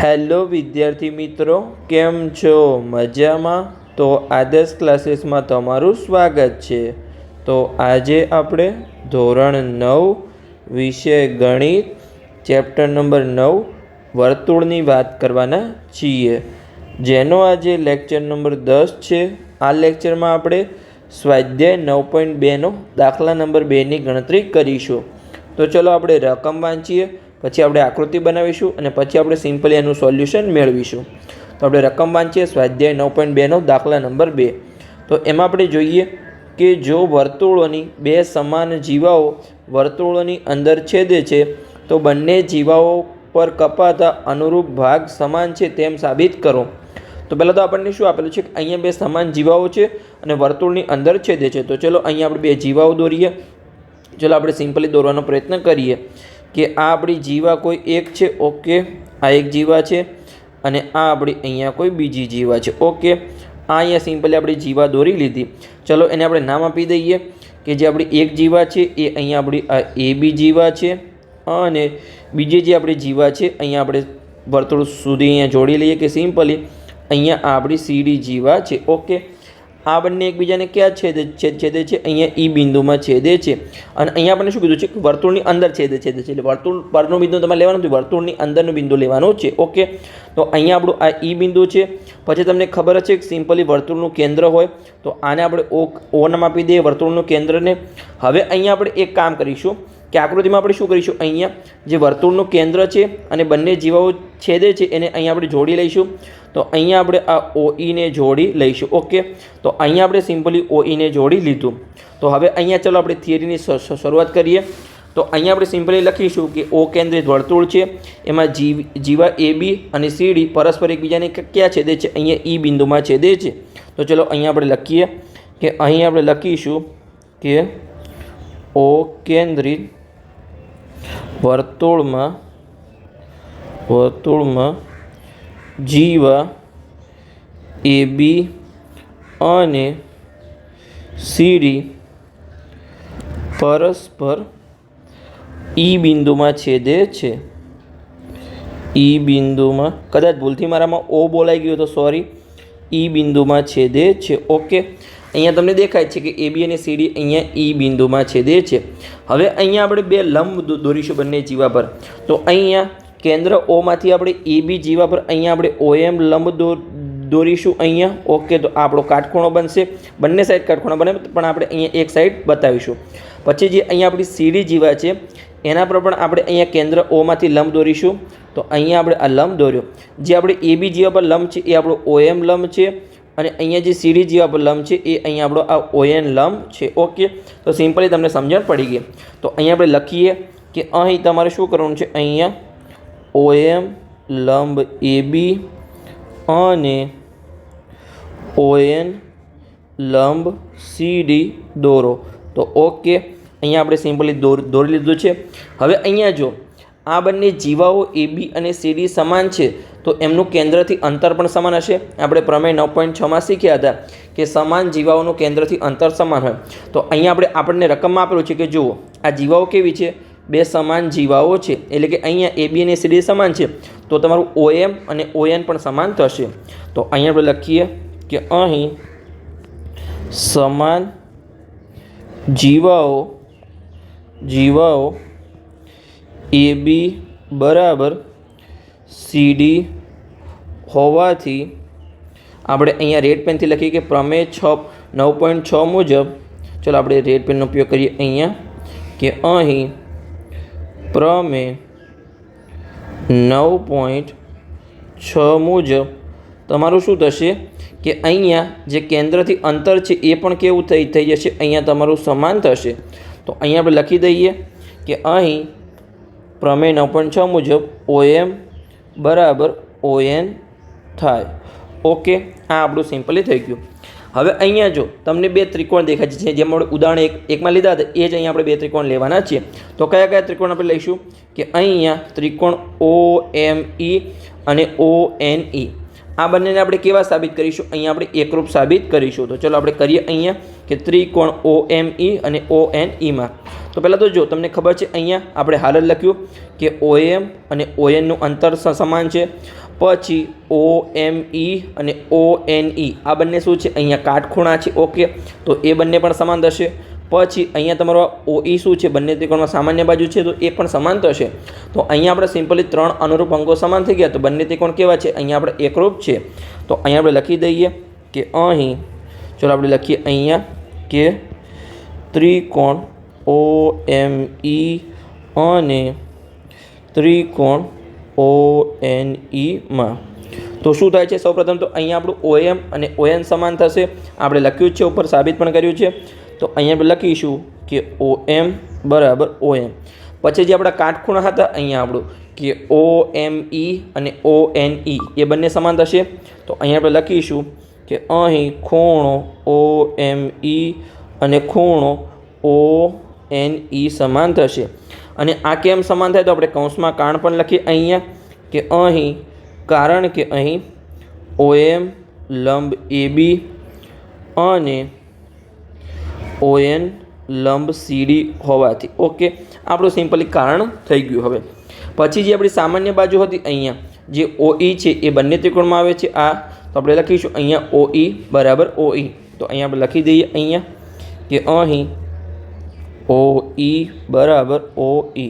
Hello વિદ્યાર્થી મિત્રો, કેમ છો? મજામાં? તો આદર્શ ક્લાસીસમાં તમારું સ્વાગત છે. તો આજે આપણે ધોરણ 9 વિષય ગણિત ચેપ્ટર નંબર 9 વર્તુળની વાત કરવાના છીએ, જેનો આજે લેક્ચર નંબર 10 છે. આ લેક્ચરમાં આપણે સ્વાધ્યાય 9.2નો દાખલા નંબર 2ની ગણતરી કરીશું. તો ચલો આપણે રકમ વાંચીએ, પછી આપણે આકૃતિ બનાવીશું અને પછી આપણે સિમ્પલી એનું સોલ્યુશન મેળવીશું. તો આપણે રકમ વાંચીએ સ્વાધ્યાય 9.2નો દાખલા નંબર 2. તો એમાં આપણે જોઈએ કે જો વર્તુળોની બે સમાન જીવાઓ વર્તુળોની અંદર છેદે છે તો બંને જીવાઓ પર કપાતા અનુરૂપ ભાગ સમાન છે તેમ સાબિત કરો. તો પહેલાં તો આપણને શું આપેલું છે કે અહીંયા બે સમાન જીવાઓ છે અને વર્તુળની અંદર છેદે છે. તો ચલો અહીંયા આપણે બે જીવાઓ દોરીએ. ચલો આપણે સિમ્પલી દોરવાનો પ્રયત્ન કરીએ કે આ આપણી જીવા કોઈ એક છે. ઓકે, આ એક જીવા છે અને આ આપણી અહીંયા કોઈ બીજી જીવા છે. ઓકે, આ અહીંયા સિમ્પલી આપણી જીવા દોરી લીધી. ચલો એને આપણે નામ આપી દઈએ કે જે આપણી એક જીવા છે એ અહીંયા આપણી આ એ બી જીવા છે અને બીજી જે આપણી જીવા છે અહીંયા આપણે વર્તુળ સુધી અહીંયા જોડી લઈએ કે સિમ્પલી અહીંયા આ આપણી સીડી જીવા છે. ઓકે, આ બંને એકબીજાને ક્યાં છેદે છે? અહીંયા ઈ બિંદુમાં છેદે છે. અને અહીંયા આપણને શું કીધું છે કે વર્તુળની અંદર છેદે છે. એટલે વર્તુળ પરનું બિંદુ તમારે લેવાનું નથી, વર્તુળની અંદરનું બિંદુ લેવાનું છે. ઓકે, તો અહીંયા આપણું આ ઈ બિંદુ છે. પછી તમને ખબર છે કે સિમ્પલી વર્તુળનું કેન્દ્ર હોય તો આને આપણે ઓ નામ આપી દઈએ વર્તુળનું કેન્દ્રને. હવે અહીંયા આપણે એક કામ કરીશું કે આકૃતિમાં આપણે શું કરીશું, અહીંયા જે વર્તુળનું કેન્દ્ર છે અને બંને જીવાઓ છેદે છે એને અહીંયા આપણે જોડી લઈશું. તો અહીંયા આપણે આ ઓઈને જોડી લઈશું. ઓકે, તો અહીંયા આપણે સિમ્પલી ઓઈને જોડી લીધું. તો હવે અહીંયા ચલો આપણે થિયરીની શરૂઆત કરીએ. તો અહીંયા આપણે સિમ્પલી લખીશું કે ઓ કેન્દ્રિત વર્તુળ છે, એમાં જીવા એ બી અને સીડી પરસ્પર એકબીજાને ક્યાં છેદે છે? અહીંયા ઈ બિંદુમાં છેદે છે. તો ચલો અહીંયા આપણે લખીએ કે અહીંયા આપણે લખીશું કે ઓ કેન્દ્રિત વર્તુળમાં જીવા એ બી અને સીડી પરસ્પર ઈ બિંદુમાં છેદે છે. ઈ બિંદુમાં, કદાચ ભૂલથી મારામાં ઓ બોલાઈ ગયો તો સોરી, ઈ બિંદુમાં છેદે છે. ઓકે, અહીંયા તમને દેખાય છે કે એ બી અને સીડી અહીંયા ઈ બિંદુમાં છેદે છે. હવે અહીંયા આપણે બે લંબ દોરીશું બંને જીવા પર. તો અહીંયા કેન્દ્ર ઓમાંથી આપણે એ બી જીવા પર અહીંયા આપણે ઓએમ લંબ દોરીશું અહીંયા. ઓકે, તો આપણો કાટખૂણો બનશે. બંને સાઈડ કાટખૂણો બને પણ આપણે અહીંયા એક સાઈડ બતાવીશું. પછી જે અહીંયા આપણી સીડી જીવા છે એના પર પણ આપણે અહીંયા કેન્દ્ર ઓમાંથી લંબ દોરીશું. તો અહીંયા આપણે આ લંબ દોર્યો. જે આપણે એ બી જીવા પર લંબ છે એ આપણો ઓએમ લંબ છે અને અહીંયા જે સીડી જીવા પર લંબ છે એ અહીંયા આપણો આ ઓએન લંબ છે. ઓકે, તો સિમ્પલી તમને સમજણ પડી ગઈ. તો અહીંયા આપણે લખીએ કે અહીં તમારે શું કરવાનું છે, અહીંયા ઓએમ લંબ એ બી અને ઓએન લંબ સીડી દોરો. તો ઓકે, અહીંયા આપણે સિમ્પલી દોરી લીધું છે. હવે અહીંયા જો આ બંને જીવાઓ એ બી અને સીડી સમાન છે તો એમનું કેન્દ્રથી અંતર પણ સમાન હશે. આપણે પ્રમેય 9.6માં શીખ્યા હતા કે સમાન જીવાઓનું કેન્દ્રથી અંતર સમાન હોય. તો અહીંયા આપણને રકમમાં આપેલું છે કે જુઓ આ જીવાઓ કેવી છે, બે સમાન જીવાઓ છે. એટલે કે અહીંયા એ બી અને સીડી સમાન છે તો તમારું ઓએમ અને ઓએન પણ સમાન થશે. તો અહીંયા આપણે લખીએ કે અહીં સમાન જીવાઓ એ બી બરાબર સીડી હોવાથી આપણે અહીંયા રેડ પેનથી લખીએ કે પ્રમેય 9.6 મુજબ. ચલો આપણે રેડ પેનનો ઉપયોગ કરીએ અહીંયા કે અહીં પ્રમેય 9.6 મુજબ તમારું શું થશે કે અહીંયા જે કેન્દ્રથી અંતર છે એ પણ કેવું થઈ જશે, અહીંયા તમારું સમાન થશે. તો અહીંયા આપણે લખી દઈએ કે અહીં પ્રમેય 9.6 મુજબ ઓએમ બરાબર ઓએન થાય. ઓકે, આ આપણું સિમ્પલી થઈ ગયું. હવે અહીંયા જો તમને બે ત્રિકોણ દેખાય છે, જેમ આપણે ઉદાહરણ એકમાં લીધા હતા એ જ અહીંયા આપણે બે ત્રિકોણ લેવાના છીએ. તો કયા કયા ત્રિકોણ આપણે લઈશું કે અહીંયા ત્રિકોણ ઓ એમ ઈ અને ઓ એન ઈ. આ બંનેને આપણે કેવા સાબિત કરીશું, અહીંયા આપણે એકરૂપ સાબિત કરીશું. તો ચલો આપણે કરીએ અહીંયા કે ત્રિકોણ ઓ એમ ઈ અને ઓ એન ઈમાં. તો પહેલાં તો જો તમને ખબર છે અહીંયા આપણે હાલ જ લખ્યું કે OM અને ON નું અંતર સમાન છે. પછી OME અને ONE આ બંને શું છે અહીંયા કાટખૂણા છે. ઓકે, તો એ બંને પણ સમાન થશે. પછી અહીંયા તમારો OE શું છે, બંને ત્રિકોણમાં સામાન્ય બાજુ છે તો એ પણ સમાન થશે. તો અહીંયા આપણે સિમ્પલી 3 અનુરૂપ અંગો સમાન થઈ ગયા. તો બંને ત્રિકોણ કેવા છે, અહીંયા આપણે એકરૂપ છે. તો અહીંયા આપણે લખી દઈએ કે અહીં, ચલો આપણે લખીએ અહીંયા કે ત્રિકોણ OME અને ત્રિકોણ ONE માં તો શું થાય છે, સૌપ્રથમ તો અહીંયા આપણું OM અને ON સમાન થશે. આપણે લખ્યું જ છે, ઉપર સાબિત પણ કર્યું છે. તો અહીંયા આપણે લખીશું કે OM બરાબર OM. પછી જે આપણા કાટખૂણા હતા અહીંયા આપણું કે OME અને ONE એ બંને સમાન થશે. તો અહીંયા આપણે લખીશું કે અહીં ખૂણો OME અને ખૂણો ONE સમાન થશે. અને આ કેમ સમાન થાય, તો આપણે કૌંસમાં કારણ પણ લખીએ અહીંયા કે અહીં, કારણ કે અહીં OM લંબ AB અને ON લંબ CD હોવાથી. ઓકે, આપણું સિમ્પલી કારણ થઈ ગયું. હવે પછી જે આપણી સામાન્ય બાજુ હતી અહીંયા જે OE છે એ બંને ત્રિકોણમાં આવે છે. આ તો આપણે લખીશું અહીંયા OE બરાબર OE. તો અહીંયા આપણે લખી દઈએ અહીંયા કે અહીં OE બરાબર OE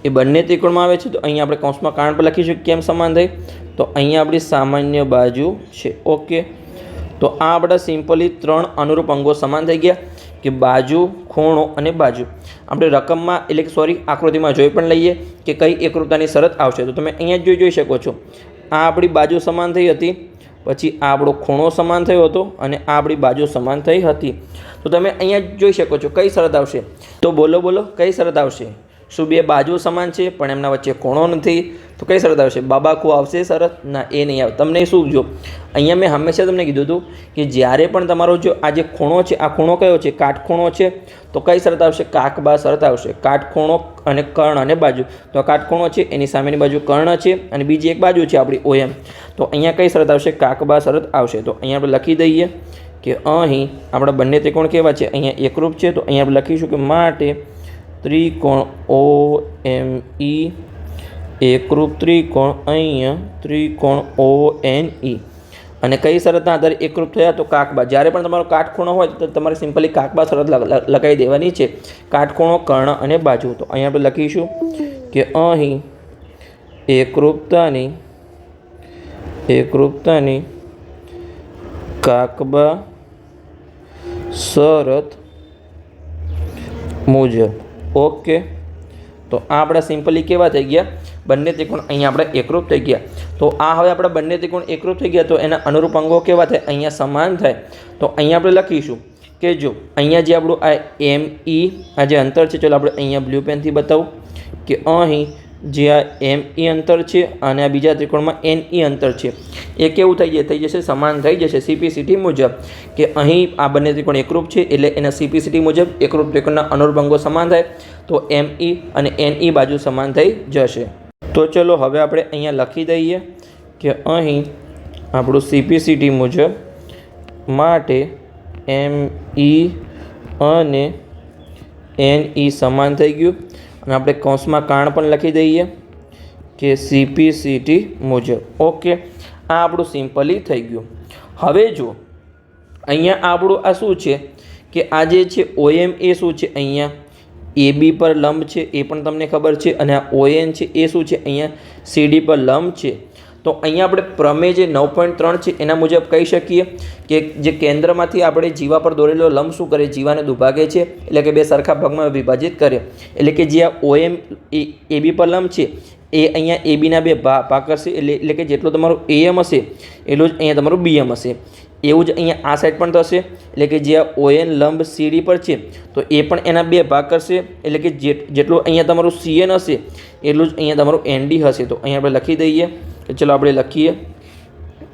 એ બંને ત્રિકોણમાં આવે છે. તો અહીંયા આપણે કૌંસમાં કારણ પર લખીશું કેમ સમાન થાય, તો અહીંયા આપણી સામાન્ય બાજુ છે. ઓકે, તો આ આપણા સિમ્પલી 3 અનુરૂપ અંગો સમાન થઈ ગયા કે બાજુ, ખૂણો અને બાજુ. આપણે રકમમાં એટલે કે સોરી આકૃતિમાં જોઈ પણ લઈએ કે કઈ એકરૂપતાની શરત આવશે. તો તમે અહીંયા જોઈ શકો છો, આ આપણી બાજુ સમાન થઈ હતી, પછી આ આપણો ખૂણો સમાન થયો હતો અને આ આપણી બાજુ સમાન થઈ હતી. તો તમે અહીંયા જોઈ શકો છો કઈ શરત આવશે. તો બોલો કઈ શરત આવશે? શું બે બાજુ સમાન છે પણ એમના વચ્ચે ખૂણો નથી, તો કઈ શરત આવશે? બાબાકુ આવશે શરત? ના, એ નહીં આવે. તમને શું જો અહીંયા મેં હંમેશા તમને કીધું હતું કે જ્યારે પણ તમારો જો આ જે ખૂણો છે, આ ખૂણો કયો છે, કાટખૂણો છે, તો કઈ શરત આવશે? કાકબા શરત આવશે. કાટખૂણો અને કર્ણ અને બાજુ. તો આ કાટખૂણો છે, એની સામેની બાજુ કર્ણ છે અને બીજી એક બાજુ છે આપણી OM. તો અહીંયા કઈ શરત આવશે? કાકબા શરત આવશે. તો અહીંયા આપણે લખી દઈએ કે અહીં આપણા બંને ત્રિકોણ કેવા છે, અહીંયા એકરૂપ છે. તો અહીંયા આપણે લખીશું કે માટે ત્રિકોણ OME એકરૂપ ત્રિકોણ, અહીંયા ત્રિકોણ ONE. અને કઈ શરતના આધારે એકરૂપ થયા? તો કાકબા. જ્યારે પણ તમારો કાટખૂણો હોય તો તમારે સિમ્પલી કાકબા શરત લગાવી દેવાની છે. કાટખૂણો, કર્ણ અને બાજુ. તો અહીંયા આપણે લખીશું કે અહીં એકરૂપતાની કાકબા શરત મુજબ. ઓકે, તો આ આપણા સિમ્પલી કેવા થઈ ગયા? બંને ત્રિકોણ અહીંયા આપણે એકરૂપ થઈ ગયા. તો આ હવે આપણા બંને ત્રિકોણ એકરૂપ થઈ ગયા. તો એના અનુરૂપ અંગો કેવા થાય? અહીંયા સમાન થાય. તો અહીંયા આપણે લખીશું કે જો અહીંયા જે આપણું આ ME આ જે અંતર છે, ચલો આપણે અહીંયા બ્લુ પેનથી બતાવું કે અહીં જે આ ME અંતર છે અને આ બીજા ત્રિકોણમાં NE અંતર છે, એ કેવું થઈ જશે? સમાન થઈ જશે CPCT મુજબ. કે અહીં આ બંને ત્રિકોણ એકરૂપ છે એટલે એના CPCT મુજબ એકરૂપ ત્રિકોણના અનુરૂપ અંગો સમાન થાય. તો ME અને NE બાજુ સમાન થઈ જશે. તો ચલો હવે આપણે અહીંયા લખી દઈએ કે અહીં આપણું CPCT મુજબ માટે ME અને NE સમાન થઈ ગયું. અને આપણે કૌંસમાં કારણ પણ લખી દઈએ કે CPCT મુજબ. ઓકે, આ આપણું સિમ્પલી થઈ ગયું. હવે જો અહીંયા આપણું આ શું છે કે આ જે છે OM એ શું છે, અહીંયા AB પર લંબ છે એ પણ તમને ખબર છે. અને આ ON છે એ શું છે, અહીંયા CD પર લંબ છે. તો અહીંયા આપણે પ્રમેય જે 9.3 છે એના મુજબ કહી શકીએ કે જે કેન્દ્રમાંથી આપણે જીવા પર દોરેલો લંબ શું કરે? જીવાને દુભાગે છે, એટલે કે બે સરખા ભાગમાં વિભાજિત કરે. એટલે કે જે આ OM AB પર લંબ છે એ અહીંયા ABના બે ભાગ કરશે. એટલે કે જેટલો તમારું AM હશે એટલું જ અહીંયા તમારું BM હશે. એવું જ અહીંયા આ સાઈડ પણ થશે. એટલે કે જે આ ON લંબ CD પર છે તો એ પણ એના બે ભાગ કરશે. એટલે કે જેટલું અહીંયા તમારું CN હશે એટલું જ અહીંયા તમારું ND હશે. તો અહીંયા આપણે લખી દઈએ કે ચલો આપણે લખીએ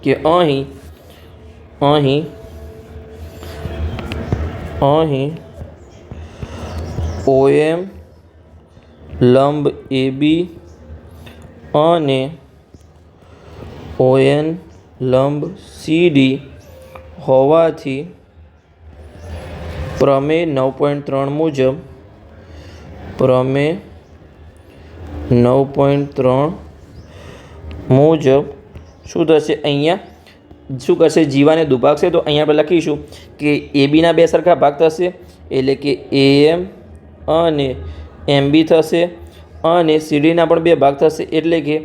કે અહીં OM લંબ AB અને ON લંબ CD હોવાથી પ્રમેય 9.3 મુજબ શું થશે અહીંયા શું કરશે જીવાને દુભાગશે તો અહીંયા આપણે લખીશું કે એ બીના બે સરખા ભાગ થશે એટલે કે AM અને MB થશે અને CDના પણ બે ભાગ થશે એટલે કે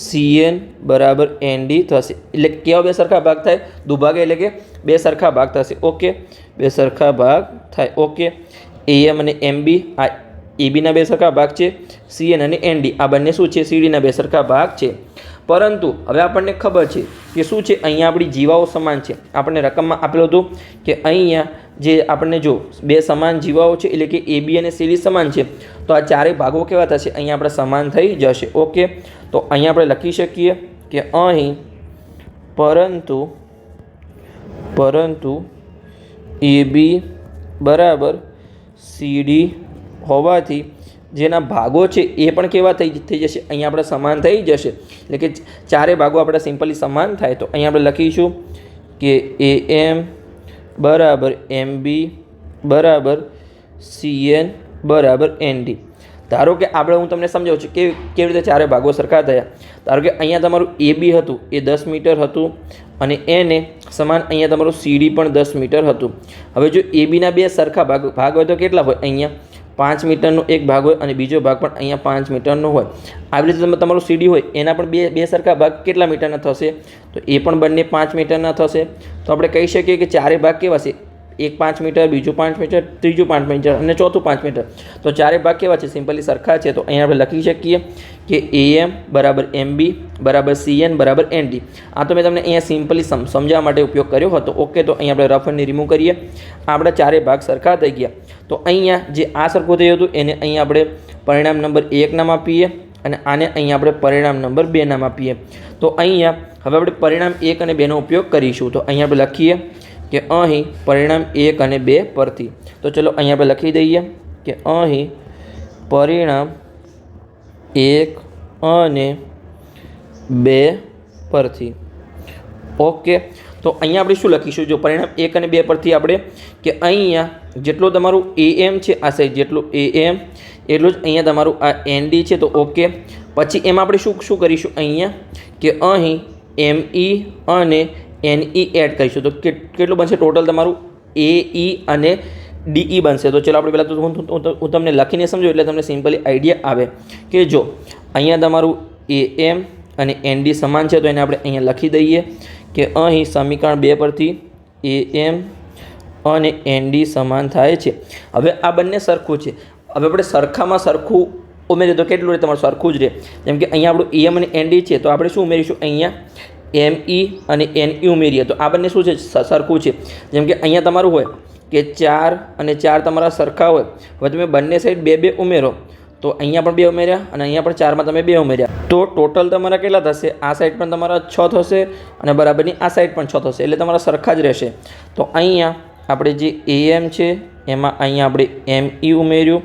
CN બરાબર ND થશે. એટલે કેવા બે સરખા ભાગ થાય દુભાગે એટલે કે બે સરખા ભાગ થશે. ઓકે બે સરખા ભાગ થાય. ઓકે AM અને MB આ ABના બે સરખા ભાગ છે. CN અને ND આ બંને શું છે CDના બે સરખા ભાગ છે. પરંતુ હવે આપણને ખબર છે કે શું છે અહીંયા આપણી જીવાઓ સમાન છે. આપણને રકમમાં આપેલું હતું કે અહીંયા જે આપણને જો બે સમાન જીવાઓ છે એટલે કે AB અને CD સમાન છે તો આ ચારેય ભાગો કેવા થશે અહીંયા આપણે સમાન થઈ જશે. ઓકે તો અહીંયા આપણે લખી શકીએ કે અહીં પરંતુ AB બરાબર CD હોવાથી જેના ભાગો છે એ પણ કેવા થઈ જશે અહીંયા આપણે સમાન થઈ જશે. એટલે કે ચારે ભાગો આપણે સિમ્પલી સમાન થાય તો અહીંયા આપણે લખીશું કે AM બરાબર MB બરાબર CN બરાબર ND. ધારો કે આપણે હું તમને સમજાવું છું કે કેવી રીતે ચારે ભાગો સરખા થયા. ધારો કે અહીંયા તમારું AB હતું એ 10 મીટર હતું અને એને સમાન અહીંયા તમારું CD પણ 10 મીટર હતું. હવે જો ABના બે સરખા ભાગ હોય તો કેટલા હોય અહીંયા 5 મીટરનો એક ભાગ હોય અને બીજો ભાગ પણ અહીંયા 5 મીટરનો હોય. આવી રીતે તમારું CD હોય એના પણ બે સરખા ભાગ કેટલા મીટરના થશે તો એ પણ બંને 5 મીટરના થશે. તો આપણે કહી શકીએ કે ચારે ભાગ કેવા છે એક 5 મીટર બીજું 5 મીટર ત્રીજું 5 મીટર અને ચોથું 5 મીટર. તો ચારે ભાગ કેવા છે સિમ્પલી સરખા છે. તો અહીંયા આપણે લખી શકીએ કે AM બરાબર MB બરાબર CN બરાબર ND. આ તો મેં તમને અહીંયા સિમ્પલી સમજાવવા માટે ઉપયોગ કર્યો હતો. ઓકે તો અહીંયા આપણે રફ એન્ડ રિમૂવ કરીએ. આપણા ચારે ભાગ સરખા થઈ ગયા. તો અહીંયા જે આ સરખું થયું હતું એને અહીંયા આપણે પરિણામ નંબર 1 નામ આપીએ અને આને અહીંયા આપણે પરિણામ નંબર 2 નામ આપીએ. તો અહીંયા હવે આપણે પરિણામ 1 અને 2 નો ઉપયોગ કરીશું. તો અહીંયા આપણે લખીએ કે અહીં પરિણામ 1 અને 2 પરથી. તો ચલો અહીંયા આપણે લખી દઈએ કે અહીં પરિણામ 1 અને 2 પરથી. ઓકે તો અહીંયા આપણે શું લખીશું જો પરિણામ 1 અને 2 પરથી આપણે કે અહીંયા જેટલું તમારું AM છે આ સાઈડ જેટલું AM એટલું જ અહીંયા તમારું આ ND છે. તો ઓકે પછી એમાં આપણે શું કરીશું અહીંયા કે અહીં ME અને NE એડ કરીશું. તો કેટલું બનશે ટોટલ તમારું AE અને DE બનશે. તો ચલો આપણે પહેલાં તો હું તમને લખીને સમજો એટલે તમને સિમ્પલી આઈડિયા આવે કે જો અહીંયા તમારું AM અને ND સમાન છે તો એને આપણે અહીંયા લખી દઈએ કે અહીં સમીકરણ 2 પરથી AM અને ND સમાન થાય છે. હવે આ બંને સરખું છે. હવે આપણે સરખામાં સરખું ઉમેરીએ તો કેટલું રહે તમારું સરખું જ રહે. જેમ કે અહીંયા આપણું AM અને ND છે તો આપણે શું ઉમેરીશું અહીંયા ME અને NE ઉમેરીએ તો આ બંને શું છે સરખું છે. જેમ કે અહીંયા તમારું હોય કે 4 અને 4 તમારા સરખા હોય હવે તમે બંને સાઈડ 2 ઉમેરો તો અહીંયા પણ 2 ઉમેર્યા અને અહીંયા પણ 4માં તમે 2 ઉમેર્યા તો ટોટલ તમારા કેટલા થશે આ સાઈડ પણ તમારા 6 થશે અને બરાબરની આ સાઈડ પણ 6 થશે એટલે તમારા સરખા જ રહેશે. તો અહીંયા આપણે જે AM છે એમાં અહીંયા આપણે ME ઉમેર્યું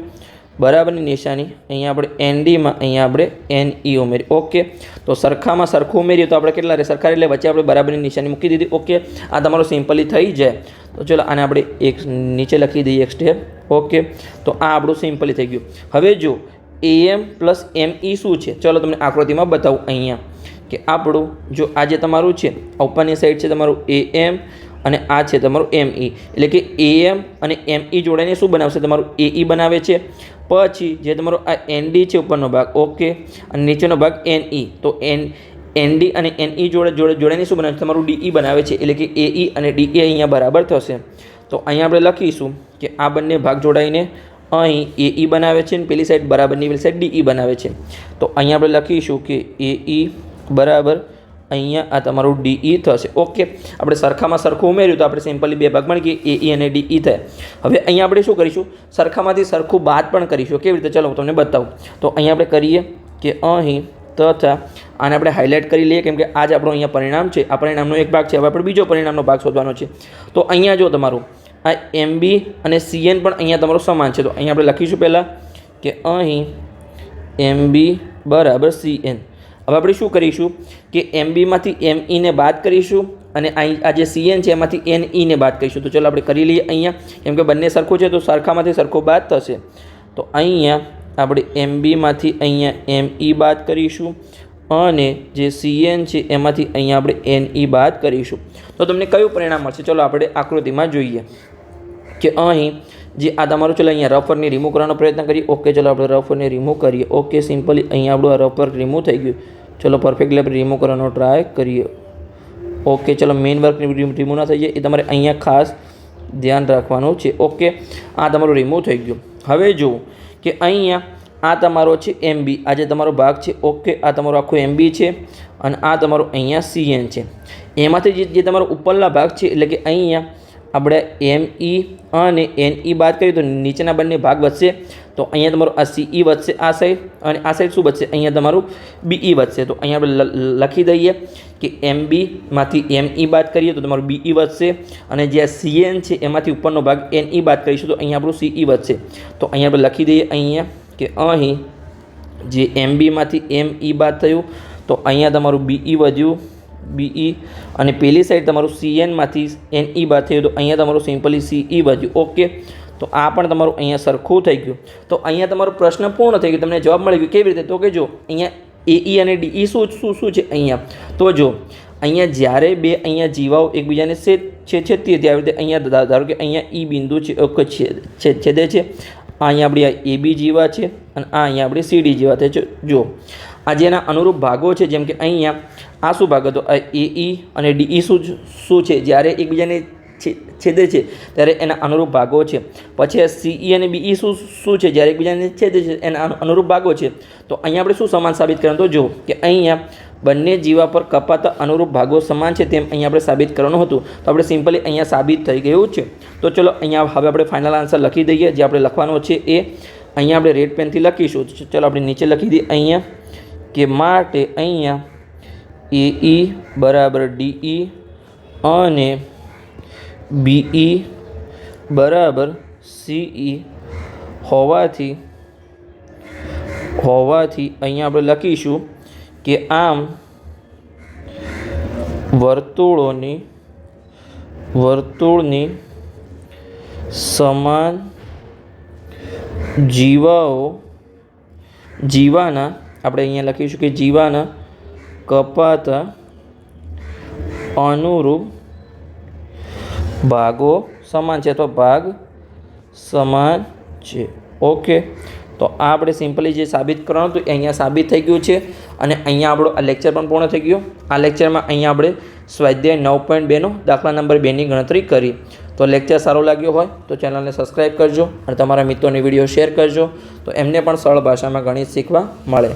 બરાબરની નિશાની અહીંયા આપણે NDમાં અહીંયા આપણે NE ઉમેરી. ઓકે તો સરખામાં સરખું ઉમેરીએ તો આપણે કેટલા રહે સરખા એટલે વચ્ચે આપણે બરાબરની નિશાની મૂકી દીધી. ઓકે આ તમારું સિમ્પલી થઈ જાય. તો ચલો આને આપણે એક નીચે લખી દઈએ એક સ્ટેપ. ઓકે તો આ આપણું સિમ્પલી થઈ ગયું. હવે જો AM પ્લસ ME શું છે ચલો તમને આકૃતિમાં બતાવું અહીંયા કે આપણું જો આ જે તમારું છે ઉપરની સાઈડ છે તમારું AM અને આ છે તમારું ME એટલે કે AM અને ME જોડાઈને શું બનાવશે તમારું AE બનાવે છે. પછી જે તમારો આ ND છે ઉપરનો ભાગ ઓકે અને નીચેનો ભાગ NE તો ND અને NE જોડાઈને શું બનાવે તમારું DE બનાવે છે એટલે કે AE અને DE અહીંયા બરાબર થશે. તો અહીંયા આપણે લખીશું કે આ બંને ભાગ જોડાઈને અહીં AE બનાવે છે અને પેલી સાઈડ બરાબરની પેલી સાઈડ DE બનાવે છે. તો અહીંયા આપણે લખીશું કે AE બરાબર અહીંયા આ તમારું DE થશે. ઓકે આપણે સરખામાં સરખું ઉમેર્યું તો આપણે સિમ્પલી 2 ભાગ બની ગઈ AE અને DE થાય. હવે અહીંયા આપણે શું કરીશું સરખામાંથી સરખું બાદ પણ કરીશું. કેવી રીતે ચાલો હું તમને બતાવું. તો અહીંયા આપણે કરીએ કે અહીં તથા આને આપણે હાઇલાઇટ કરી લઈએ કેમ કે આ જ આપણું અહીંયા પરિણામ છે. આ પરિણામનો એક ભાગ છે. હવે આપણે બીજો પરિણામનો ભાગ શોધવાનો છે. તો અહીંયા જો તમારું આ MB અને CN પણ અહીંયા તમારું સમાન છે. તો અહીંયા આપણે લખીશું પહેલાં કે અહીં MB બરાબર CN. હવે આપણે શું કરીશું કે MBમાંથી ME ને બાદ કરીશું અને આ જે CN છે એમાંથી NE ને બાદ કરીશું. તો ચલો આપણે કરી લઈએ અહીંયા કેમ કે બંને સરખું છે તો સરખામાંથી સરખું બાદ થશે. તો અહીંયા આપણે MBમાંથી અહીંયા ME બાદ કરીશું અને જે CN છે એમાંથી અહીંયા આપણે NE બાદ કરીશું તો તમને કયું પરિણામ મળશે. ચલો આપણે આકૃતિમાં જોઈએ કે અહીં જે આ તમારું ચલો અહીંયા રફરને રિમૂવ કરવાનો પ્રયત્ન કરીએ. ઓકે, ચલો આપણે રફરને રિમૂવ કરીએ. ઓકે, સિમ્પલી અહીંયા આપણું આ રફર રિમૂવ થઈ ગયું. ચલો પરફેક્ટલી આપણે રિમૂવ કરવાનો ટ્રાય કરીએ. ઓકે, ચલો મેઇન વર્ક રિમૂવ ના થઈ જાય એ તમારે અહીંયા ખાસ ધ્યાન રાખવાનું છે. ઓકે, આ તમારું રિમૂવ થઈ ગયું. હવે જુઓ કે અહીંયા આ તમારો છે MB, આ જે તમારો ભાગ છે. ઓકે, આ તમારો આખો MB છે અને આ તમારો અહીંયા CN છે. એમાંથી જે તમારો ઉપરના ભાગ છે એટલે કે અહીંયા આપણે ME અને NE બાદ કરીએ તો નીચેના બંને ભાગ વધશે. તો અહીંયા તમારું આ CE વધશે આ સાઈડ અને આ સાઈડ શું વધશે? અહીંયા તમારું BE વધશે. તો અહીંયા આપણે લખી દઈએ કે MB માંથી ME બાદ કરીએ તો તમારું BE વધશે અને જે CN છે એમાંથી ઉપરનો ભાગ NE બાદ કરીશું તો અહીંયા આપણું CE વધશે. તો અહીંયા આપણે લખી દઈએ અહીંયા કે અહીં જે MB માંથી ME બાદ થયું તો અહીંયા તમારું BE વધ્યું BE અને પેલી સાઈડ તમારું CN માંથી NE બાદ થયું તો અહીંયા તમારું સિમ્પલી CE વધ્યું. ઓકે, તો આ પણ તમારું અહીંયા સરખું થઈ ગયું. તો અહીંયા તમારો પ્રશ્ન પૂર્ણ થઈ ગયો. તમને જવાબ મળી ગયો. કેવી રીતે? તો કે જો અહીંયા AE અને DE શું છે અહીંયા? તો જો અહીંયા જ્યારે બે અહીંયા જીવાઓ એકબીજાને છેદતી હતી આવી રીતે અહીંયા ધારો કે અહીંયા E બિંદુ છે છેદે છે. અહીંયા આપણી આ AB જીવા છે અને આ અહીંયા આપણી CD જીવા થાય છે. જો આ જેના અનુરૂપ ભાગો છે જેમ કે અહીંયા આ શું ભાગ હતો? આ AE અને DE શું છે? જ્યારે એકબીજાને છેદે છે ત્યારે એના અનુરૂપ ભાગો છે. પછી આ CE અને BE શું છે? જ્યારે એકબીજાને છેદે છે એના અનુરૂપ ભાગો છે. તો અહીંયા આપણે શું સમાન સાબિત કરવાનું? તો જો કે અહીંયા બંને જીવા પર કપાતા અનુરૂપ ભાગો સમાન છે તેમ અહીંયા આપણે સાબિત કરવાનું હતું. તો આપણે સિમ્પલી અહીંયા સાબિત થઈ ગયું છે. તો ચલો અહીંયા હવે આપણે ફાઇનલ આન્સર લખી દઈએ. જે આપણે લખવાનો છે એ અહીંયા આપણે રેડ પેનથી લખીશું. ચલો આપણે નીચે લખી દઈએ અહીંયા કે માટે અહીંયા AE બરાબર DE અને BE બરાબર CE હોવાથી અહીંયા આપણે લખીશું કે આમ વર્તુળની સમાન જીવાના આપણે અહીંયા લખીશું કે જીવાના કપાતા અનુરૂપ ભાગો સમાન છે અથવા ભાગ સમાન છે. ઓકે, તો આ આપણે સિમ્પલી જે સાબિત કરવાનું હતું એ અહીંયા સાબિત થઈ ગયું છે અને અહીંયા આપણો આ લેક્ચર પણ પૂર્ણ થઈ ગયો. આ લેક્ચરમાં અહીંયા આપણે સ્વાધ્યાય 9.2નો દાખલા નંબર 2ની ગણતરી કરી. તો લેક્ચર સારો લાગ્યો હોય તો ચેનલને સબસ્ક્રાઈબ કરજો અને તમારા મિત્રોને વિડીયો શેર કરજો તો એમને પણ સરળ ભાષામાં ગણિત શીખવા મળે.